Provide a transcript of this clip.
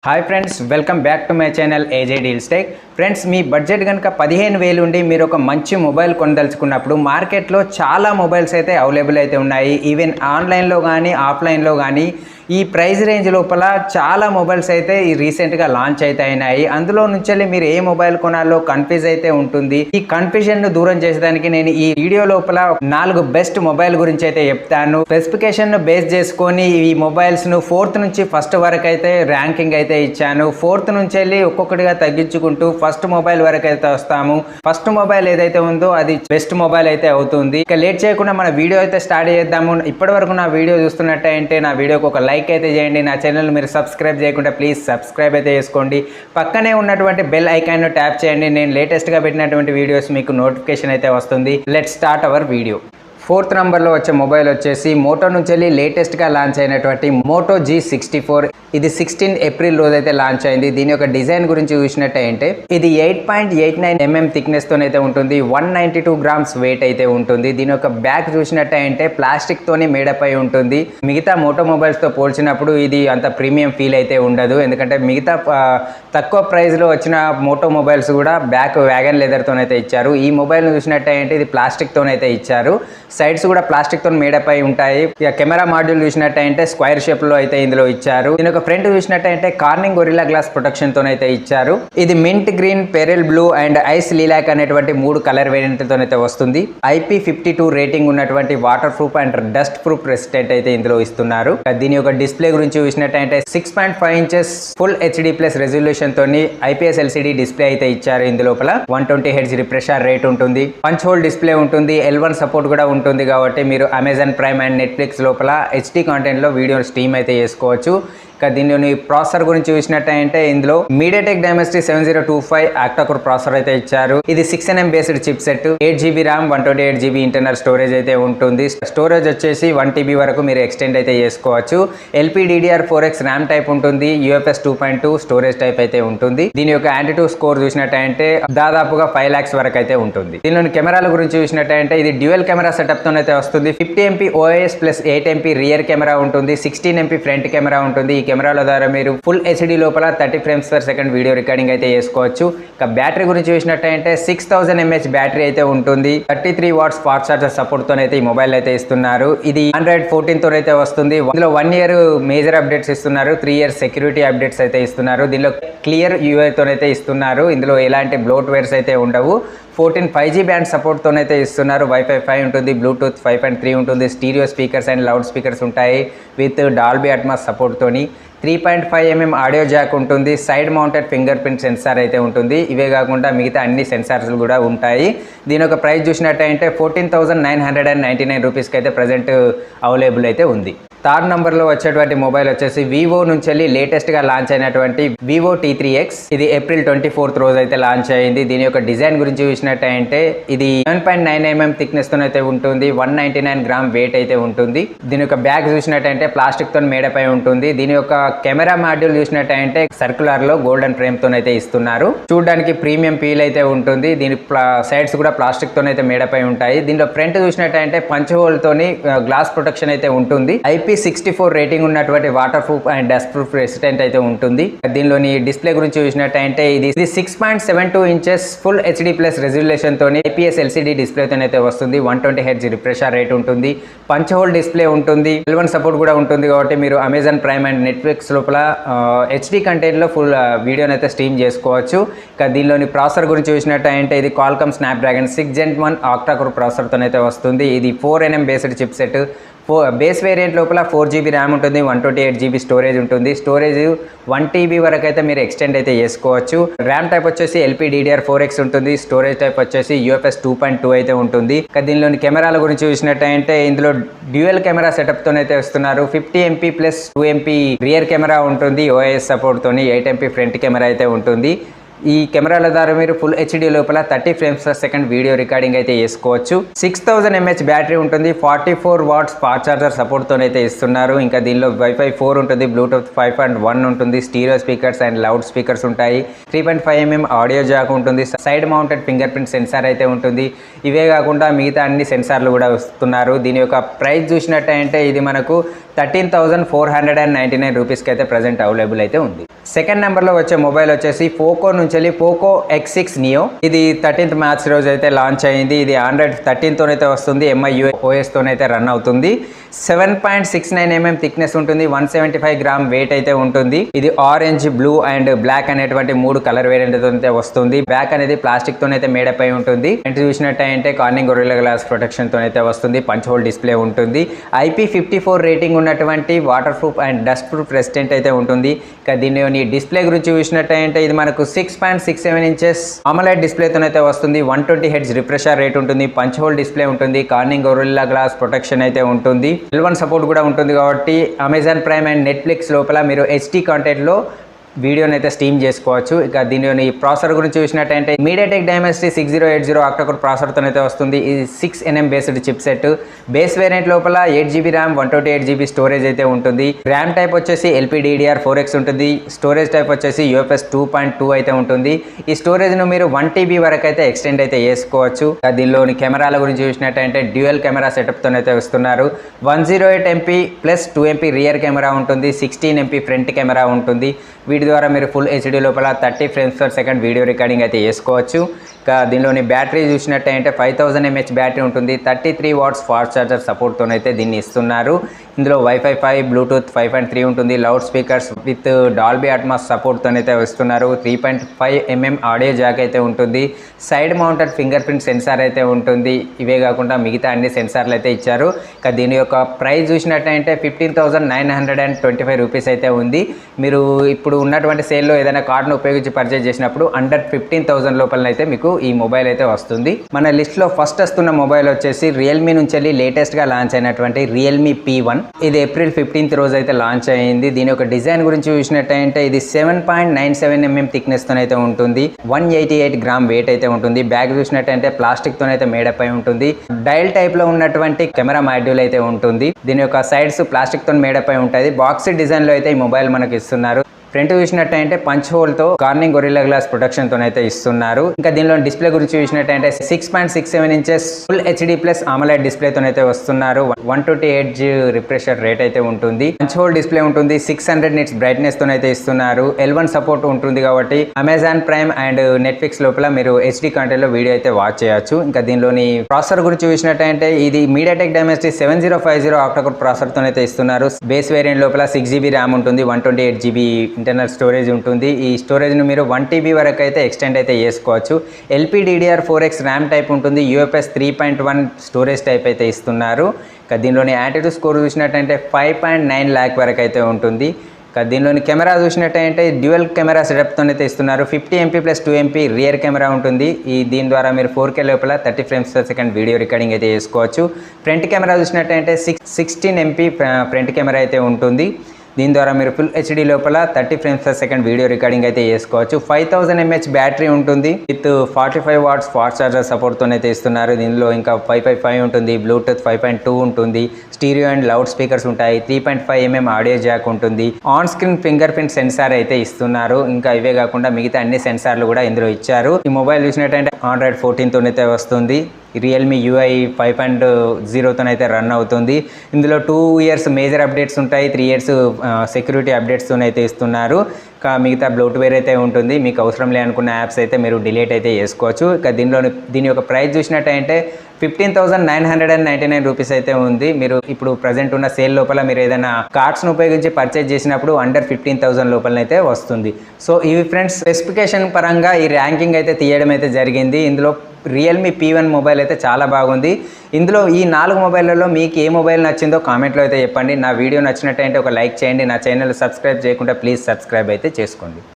Hi friends, welcome back to my channel ఏజే deals tech. Friends, me budget కనుక 15,000 ఉండి మీరు ఒక మంచి మొబైల్ కొనదలుచుకున్నప్పుడు మార్కెట్లో చాలా మొబైల్స్ అయితే అవైలబుల్ అయితే ఉన్నాయి. ఈవెన్ ఆన్లైన్లో కానీ ఆఫ్లైన్లో కానీ ఈ ప్రైస్ రేంజ్ లోపల చాలా మొబైల్స్ అయితే ఈ రీసెంట్గా లాంచ్ అయితే అయినాయి. అందులో నుంచి మీరు ఏ మొబైల్ కొనాలో కన్ఫ్యూజ్ అయితే ఉంటుంది. ఈ కన్ఫ్యూజన్ను దూరం చేసేదానికి నేను ఈ వీడియో లోపల 4 బెస్ట్ మొబైల్ గురించి అయితే చెప్తాను. స్పెసిఫికేషన్ను బేస్ చేసుకొని ఈ మొబైల్స్ను 4th నుంచి 1st వరకు అయితే ర్యాంకింగ్ అయితే ఇచ్చాను. 4th నుంచి ఒక్కొక్కటిగా తగ్గించుకుంటూ ఫస్ట్ మొబైల్ వరకు అయితే వస్తాము. ఫస్ట్ మొబైల్ ఏదైతే ఉందో అది బెస్ట్ మొబైల్ అయితే అవుతుంది. ఇక లేట్ చేయకుండా మన వీడియో అయితే స్టార్ట్ చేద్దాము. ఇప్పటి వరకు నా వీడియో చూస్తున్నట్టయితే నా వీడియోకి ఒక లైక్ అయితే చేయండి. నా ఛానల్ మీరు సబ్స్క్రైబ్ చేయకుండా ప్లీజ్ సబ్స్క్రైబ్ అయితే చేసుకోండి. పక్కనే ఉన్నటువంటి బెల్ ఐకాన్ను ట్యాప్ చేయండి. నేను లేటెస్ట్గా పెట్టినటువంటి వీడియోస్ మీకు నోటిఫికేషన్ అయితే వస్తుంది. Let's start our video. 4th నెంబర్లో వచ్చే మొబైల్ వచ్చేసి మోటో నుంచి లేటెస్ట్గా లాంచ్ అయినటువంటి మోటో G64. ఇది 16 ఏప్రిల్ రోజైతే లాంచ్ అయింది. దీని యొక్క డిజైన్ గురించి చూసినట్టయితే ఇది 8.89 mm థిక్నెస్ తోనైతే ఉంటుంది. 192 grams వెయిట్ అయితే ఉంటుంది. దీని యొక్క బ్యాక్ చూసినట్టయితే ప్లాస్టిక్ తోనే మేడప్ అయి ఉంటుంది. మిగతా మోటో మొబైల్స్ తో పోల్చినప్పుడు ఇది అంత ప్రీమియం ఫీల్ అయితే ఉండదు. ఎందుకంటే మిగతా తక్కువ ప్రైస్ లో వచ్చిన మోటో మొబైల్స్ కూడా బ్యాక్ వ్యాగన్ లెదర్ తోనైతే ఇచ్చారు. ఈ మొబైల్ చూసినట్టయితే ఇది ప్లాస్టిక్ తోనైతే ఇచ్చారు. సైడ్స్ కూడా ప్లాస్టిక్ తో మేడప్ అయి ఉంటాయి. ఇక కెమెరా మాడ్యూల్ చూసినట్టయితే స్క్వేర్ షేప్ లో అయితే ఇందులో ఇచ్చారు. దీని యొక్క ఫ్రంట్ చూసినట్టయితే కార్నింగ్ గొరిల్లా గ్లాస్ ప్రొటెక్షన్ తోనైతే ఇచ్చారు. ఇది mint green, pearl blue and ice lilac అనేటువంటి 3 కలర్ వేరియంట్ తోనైతే వస్తుంది. IP52 రేటింగ్ ఉన్నటువంటి waterproof and dustproof resistant అయితే ఇందులో ఇస్తున్నారు. దీని యొక్క డిస్ప్లే గురించి చూసినట్టయితే 6.5 inches full HD plus resolution తోని IPS LCD డిస్ప్లే అయితే ఇచ్చారు. ఇందులోపల 120 Hz రిఫ్రెష్ రేట్ ఉంటుంది. పంచ్ హోల్ డిస్ప్లే ఉంటుంది. L1 సపోర్ట్ కూడా ఉంటుంది కాబట్టి మీరు అమెజాన్ ప్రైమ్ అండ్ నెట్ఫ్లిక్స్ లోపల HD కంటెంట్ లో వీడియో స్ట్రీమ్ అయితే చేసుకోవచ్చు. ఇక దీనిలోని ప్రాసెసర్ గురించి చూసినట్టయితే ఇందులో MediaTek Dimensity 7025 ఆక్టాకోర్ ప్రాసెసర్ అయితే ఇచ్చారు. ఇది 6nm based chip set, 8GB RAM, 128GB internal storage అయితే ఉంటుంది. స్టోరేజ్ వచ్చేసి 1TB వరకు మీరు ఎక్స్టెండ్ అయితే చేసుకోవచ్చు. LPDDR4X RAM టైప్ ఉంటుంది. UFS 2.2 స్టోరేజ్ టైప్ అయితే ఉంటుంది. దీని యొక్క యాంటిట్యూ స్కోర్ చూసినట్టయితే దాదాపుగా 5 lakhs వరకు అయితే ఉంటుంది. దీనిలోని కెమెరాల గురించి చూసినట్టయితే ఇది డ్యూయల్ కెమెరా సెటప్ తోనైతే వస్తుంది. 50MP OIS plus 8MP rear camera ఉంటుంది. 16MP ఫ్రంట్ కెమెరా ఉంటుంది. కెమెరాల ద్వారా మీరు ఫుల్ HD లోపల 30 frames per second video recording అయితే చేసుకోవచ్చు. ఇక బ్యాటరీ గురించి చూసినట్టయితే 6000 mAh బ్యాటరీ అయితే ఉంటుంది. 33 watts ఫాస్ట్ ఛార్జర్ సపోర్ట్ తోనైతే ఈ మొబైల్ అయితే ఇస్తున్నారు. ఇది Android 14 తోనైతే వస్తుంది. ఇందులో 1 year మేజర్ అప్డేట్స్ ఇస్తున్నారు. 3 years సెక్యూరిటీ అప్డేట్స్ అయితే ఇస్తున్నారు. దీనిలో క్లియర్ UI తోనైతే ఇస్తున్నారు. ఇందులో ఎలాంటి బ్లోట్వేర్స్ అయితే ఉండవు. 14 5G బ్యాండ్ సపోర్ట్ తోనైతే ఇస్తున్నారు. Wi-Fi 5 ఉంటుంది. బ్లూటూత్ 5.3 ఉంటుంది. Stereo speakers and loud speakers ఉంటాయి విత్ డాల్బీ అట్మాస్ సపోర్ట్ తోని. 3.5mm ఆడియో జాక్ ఉంటుంది. Side mounted fingerprint sensor అయితే ఉంటుంది. ఇవే కాకుండా మిగతా అన్ని సెన్సార్స్ కూడా ఉంటాయి. దీని యొక్క ప్రైస్ చూసినట్టయితే 14,999 రూపీస్కి అయితే ప్రజెంట్ అవైలబుల్ అయితే ఉంది. 3rd నెంబర్లో వచ్చేటువంటి మొబైల్ వచ్చేసి వివో నుంచి లేటెస్ట్గా లాంచ్ అయినటువంటి వివో T3X. ఇది April 24th రోజు అయితే లాంచ్ అయింది. దీని యొక్క డిజైన్ గురించి చూసినట్టయితే ఇది 7.9mm థిక్నెస్ తోనైతే ఉంటుంది. 199 grams వెయిట్ అయితే ఉంటుంది. దీని యొక్క బ్యాగ్ చూసినట్టయితే ప్లాస్టిక్ తో మేడప్ అయి ఉంటుంది. దీని యొక్క కెమెరా మాడ్యూల్ చూసినట్టయితే సర్క్యులర్ లో గోల్డెన్ ఫ్రేమ్ తోనైతే ఇస్తున్నారు. చూడడానికి ప్రీమియం ఫీల్ అయితే ఉంటుంది. దీని సైడ్స్ కూడా ప్లాస్టిక్ తోనైతే మేడప్ అయి ఉంటాయి. దీనిలో ఫ్రంట్ చూసినట్టయితే పంచ్ హోల్ తోని గ్లాస్ ప్రొటెక్షన్ అయితే ఉంటుంది. IP64 రేటింగ్ ఉన్నటువంటి waterproof and dustproof resistant అయితే ఉంటుంది. దీనిలోని డిస్ప్లే గురించి చూసినట్టయితే ఇది 6.72 inches full HD plus resolution తోని IPS LCD డిస్ప్లే తోనైతే వస్తుంది. 120 Hz రిఫ్రెష్ రేట్ ఉంటుంది. పంచ్ హోల్ డిస్ప్లే ఉంటుంది. L1 సపోర్ట్ కూడా ఉంటుంది కాబట్టి మీరు అమెజాన్ ప్రైమ్ అండ్ నెట్ఫ్లిక్స్ లోపల HD కంటెంట్ లో ఫుల్ వీడియోని అయితే స్ట్రీమ్ చేసుకోవచ్చు. ఇక దీనిలోని ప్రాసెసర్ గురించి చూసినట్టయితే ఇది Qualcomm Snapdragon 6 Gen 1 octa-core processor తోనైతే వస్తుంది. ఇది 4nm based chip set. Base variant లోపల 4GB RAM ఉంటుంది. 128GB స్టోరేజ్ ఉంటుంది. స్టోరేజ్ 1TB వరకు అయితే మీరు ఎక్స్టెండ్ అయితే చేసుకోవచ్చు. ర్యామ్ టైప్ వచ్చేసి LPDDR4X ఉంటుంది. స్టోరేజ్ టైప్ వచ్చేసి UFS 2.2 అయితే ఉంటుంది. దీనిలోని కెమెరాల గురించి చూసినట్టయితే ఇందులో డ్యూయల్ కెమెరా సెటప్ తోనైతే వస్తున్నారు. 50MP plus 2MP rear camera ఉంటుంది. OIS సపోర్ట్ తోని 8MP ఫ్రంట్ కెమెరా అయితే ఉంటుంది. ఈ కెమెరాల ద్వారా మీరు ఫుల్ HD లోపల 30 frames per second video recording అయితే చేసుకోవచ్చు. 6000 mAh బ్యాటరీ ఉంటుంది. 44 watts ఫాస్ట్ ఛార్జర్ సపోర్ట్ తోనైతే ఇస్తున్నారు. ఇంకా దీనిలో Wi-Fi 4 ఉంటుంది. బ్లూటూత్ 5.1 ఉంటుంది. Stereo speakers and loud speakers ఉంటాయి. 3.5mm ఆడియో జాక్ ఉంటుంది. Side mounted fingerprint sensor అయితే ఉంటుంది. ఇవే కాకుండా మిగతా అన్ని సెన్సార్లు కూడా వస్తున్నారు. దీని యొక్క ప్రైస్ చూసినట్టయితే ఇది మనకు 13,499 రూపీస్కి అయితే ప్రజెంట్ అవైలబుల్ అయితే ఉంది. సెకండ్ నెంబర్లో వచ్చే మొబైల్ వచ్చేసి పోకో నుంచి పోకో X6 నియో. ఇది 13th మార్చ్ రోజు అయితే లాంచ్ అయింది. ఇది ఆండ్రాయిడ్ 13తోనైతే వస్తుంది, MI OS తోనైతే రన్ అవుతుంది. 7.69 mm థిక్నెస్ ఉంటుంది, 175 గ్రామ్ వెయిట్ అయితే ఉంటుంది. ఇది ఆరెంజ్, బ్లూ అండ్ బ్లాక్ అనేటువంటి 3 కలర్ వేరియంట్ అయితే వస్తుంది. బ్యాక్ అనేది ప్లాస్టిక్ తోనైతే మేడప్ అయి ఉంటుంది. ఫ్రంట్ చూసినట్టయితే కార్నింగ్ గొరిల్లా గ్లాస్ ప్రొటెక్షన్ తోనైతే వస్తుంది. పంచ్ హోల్ డిస్ప్లే ఉంటుంది. IP54 రేటింగ్ ఉన్నటువంటి waterproof and dustproof resistant అయితే ఉంటుంది. ఇక దీనిలోని డిస్ప్లే గురించి చూసినట్టయితే ఇది మనకు 6.67 ఇంచెస్ AMOLED డిస్ప్లేతోనైతే వస్తుంది. 120 Hz రిఫ్రెష్ రేట్ ఉంటుంది. పంచ్ హోల్ డిస్ప్లే ఉంటుంది. కార్నింగ్ గొరిల్లా గ్లాస్ ప్రొటెక్షన్ అయితే ఉంటుంది. L1 సపోర్ట్ కూడా ఉంటుంది కాబట్టి అమెజాన్ ప్రైమ్ అండ్ నెట్ఫ్లిక్స్ లోపల మీరు HD కంటెంట్లో వీడియోని అయితే స్ట్రీమ్ చేసుకోవచ్చు. ఇక దీనిలోని ప్రాసెసర్ గురించి చూసినట్టయితే MediaTek Dimensity 6080 ఆక్టాకోర్ ప్రాసెసర్తో అయితే వస్తుంది. ఇది 6nm based chip set. Base variant లోపల 8GB ర్యామ్, 128GB స్టోరేజ్ అయితే ఉంటుంది. ర్యామ్ టైప్ వచ్చేసి LPDDR4X ఉంటుంది. స్టోరేజ్ టైప్ వచ్చేసి UFS 2.2 అయితే ఉంటుంది. ఈ స్టోరేజ్ను మీరు 1TB వరకు అయితే ఎక్స్టెండ్ అయితే చేసుకోవచ్చు. దీనిలోని కెమెరాల గురించి చూసినట్టయితే డ్యూయల్ కెమెరా సెటప్తో అయితే వస్తున్నారు. 108MP plus 2MP rear camera ఉంటుంది. 16MP ఫ్రంట్ కెమెరా ఉంటుంది. వీటి ద్వారా మీరు ఫుల్ HD లోపల 30 frames per second video recording అయితే చేసుకోవచ్చు. ఇక దీనిలోని బ్యాటరీ చూసినట్టయితే 5000 mAh బ్యాటరీ ఉంటుంది. 33 watts ఫాస్ట్ ఛార్జర్ సపోర్ట్తోనైతే దీన్ని ఇస్తున్నారు. ఇందులో Wi-Fi 5, బ్లూటూత్ 5.3 ఉంటుంది. Loud speakers with Dolby Atmos సపోర్ట్తోనైతే వస్తున్నారు. 3.5mm ఆడియో జాక్ అయితే ఉంటుంది. Side mounted fingerprint sensor అయితే ఉంటుంది. ఇవే కాకుండా మిగతా అన్ని సెన్సార్లు అయితే ఇచ్చారు. ఇక దీని యొక్క ప్రైస్ చూసినట్టయితే 15,925 రూపీస్ అయితే ఉంది. మీరు ఇప్పుడు ఉన్నటువంటి సేల్లో ఏదైనా కార్డును ఉపయోగించి పర్చేజ్ చేసినప్పుడు అండర్ 15,000 లోపలనైతే మీకు ఈ మొబైల్ అయితే వస్తుంది. మన లిస్ట్లో ఫస్ట్ వస్తున్న మొబైల్ వచ్చేసి రియల్మీ నుంచి లేటెస్ట్గా లాంచ్ అయినటువంటి రియల్మీ P1. ఇది ఏప్రిల్ 15th రోజు అయితే లాంచ్ అయింది. దీని యొక్క డిజైన్ గురించి చూసినట్టయితే ఇది 7.97 mm థిక్నెస్తోనైతే ఉంటుంది. 188 గ్రామ్ వెయిట్ అయితే ఉంటుంది. బ్యాక్ చూసినట్టయితే ప్లాస్టిక్తోనైతే మేడప్ అయి ఉంటుంది. డయల్ టైప్లో ఉన్నటువంటి కెమెరా మాడ్యూల్ అయితే ఉంటుంది. దీని యొక్క సైడ్స్ ప్లాస్టిక్తో మేడప్ అయి ఉంటుంది. బాక్స్ డిజైన్లో అయితే ఈ మొబైల్ మనకు ఇస్తున్నారు. ఫ్రంట్ చూసినట్టయితే పంచ్ హోల్తో కార్నింగ్ గొరిల్లా గ్లాస్ ప్రొటెక్షన్తో అయితే ఇస్తున్నారు. ఇంకా దీనిలో డిస్ప్లే గురించి చూసినట్టయితే 6.67 inches full HD plus AMOLED డిస్ప్లేతో అయితే వస్తున్నారు. 120 Hz రిఫ్రెష్ రేట్ అయితే ఉంటుంది. పంచ్ హోల్ డిస్ప్లే ఉంటుంది. 600 nits బ్రైట్నెస్ తో అయితే ఇస్తున్నారు. L1 సపోర్ట్ ఉంటుంది కాబట్టి అమెజాన్ ప్రైమ్ అండ్ నెట్ఫ్లిక్స్ లోపల మీరు HD కంటెంట్ లో వీడియో అయితే వాచ్ చేయొచ్చు. ఇంకా దీనిలోని ప్రాసెసర్ గురించి చూసినట్టయితే ఇది MediaTek Dimensity 7050 ఆక్టాకోర్ ప్రాసెసర్ తో అయితే ఇస్తున్నారు. బేస్ వేరియంట్ లోపల 6GB ర్యామ్ ఉంటుంది. 128GB ఇంటర్నల్ స్టోరేజ్ ఉంటుంది. ఈ స్టోరేజ్ను మీరు 1TB వరకు అయితే ఎక్స్టెండ్ అయితే చేసుకోవచ్చు. LPDDR4X ర్యామ్ టైప్ ఉంటుంది. UFS 3.1 స్టోరేజ్ టైప్ అయితే ఇస్తున్నారు. ఇక దీనిలోని యాటిట్యూడ్ స్కోర్ చూసినట్టయితే 5.9 lakh వరకు అయితే ఉంటుంది. ఇక దీనిలోని కెమెరా చూసినట్టయితే డ్యూయల్ కెమెరా సెటప్తో అయితే ఇస్తున్నారు. 50MP plus 2MP rear camera ఉంటుంది. దీని ద్వారా మీరు 4K లోపల 30 frames per second video recording అయితే చేసుకోవచ్చు. ఫ్రంట్ కెమెరా చూసినట్టయితే 16MP ఫ్రంట్ కెమెరా అయితే ఉంటుంది. దీని ద్వారా మీరు ఫుల్ HD లోపల 30 frames per second video recording అయితే చేసుకోవచ్చు. 5000 mAh బ్యాటరీ ఉంటుంది. విత్ 45 watts ఫాస్ట్ ఛార్జర్ సపోర్ట్తో అయితే ఇస్తున్నారు. దీనిలో ఇంకా 5.5 ఉంటుంది. బ్లూటూత్ 5.2 ఉంటుంది. స్టీరియో అండ్ లౌడ్ స్పీకర్స్ ఉంటాయి. 3.5mm ఆడియో జాక్ ఉంటుంది. On screen finger print sensor అయితే ఇస్తున్నారు. ఇంకా ఇవే కాకుండా మిగతా అన్ని సెన్సార్లు కూడా ఇందులో ఇచ్చారు. ఈ మొబైల్ చూసినట్టయితే ఆండ్రాయిడ్ 14 అయితే వస్తుంది. రియల్మీ UI 5.0 అయితే రన్ అవుతుంది. ఇందులో 2 years మేజర్ అప్డేట్స్ ఉంటాయి. 3 years సెక్యూరిటీ అప్డేట్స్తో అయితే ఇస్తున్నారు. మిగతా బ్లోట్వేర్ అయితే ఉంటుంది. మీకు అవసరం లేనుకున్న యాప్స్ అయితే మీరు డిలీట్ అయితే చేసుకోవచ్చు. ఇక దీని యొక్క ప్రైస్ చూసినట్టయితే 15,999 రూపీస్ అయితే ఉంది. మీరు ఇప్పుడు ప్రజెంట్ ఉన్న సేల్ లోపల మీరు ఏదైనా కార్డ్స్ను ఉపయోగించి పర్చేజ్ చేసినప్పుడు అండర్ 15,000 లోపలనైతే వస్తుంది. సో ఇవి ఫ్రెండ్స్ స్పెసిఫికేషన్ పరంగా ఈ ర్యాంకింగ్ అయితే తీయడం అయితే జరిగింది. ఇందులో రియల్మీ P1 మొబైల్ అయితే చాలా బాగుంది. ఇందులో ఈ 4 మొబైల్లలో మీకు ఏ మొబైల్ నచ్చిందో కామెంట్లో అయితే చెప్పండి. నా వీడియో నచ్చినట్టయితే ఒక లైక్ చేయండి. నా ఛానల్ సబ్స్క్రైబ్ చేయకుండా ప్లీజ్ సబ్స్క్రైబ్ అయితే చేసుకోండి.